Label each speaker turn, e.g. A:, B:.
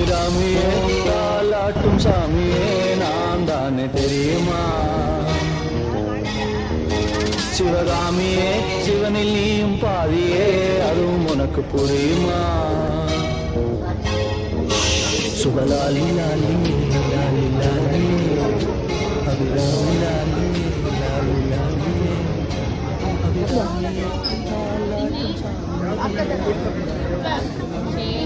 A: அபிராமியே தாலாட்டும் சாமியே நான் தானே தெரியுமா? சிவகாமியே சிவனில் நீயும் பாதியே அதுவும் உனக்கு புரியுமா? சுபலாலி லாலி லாலி லாலி அபிராமி லாலி லாலி லாலி அபிராமி தாலாட்டும் சாமியே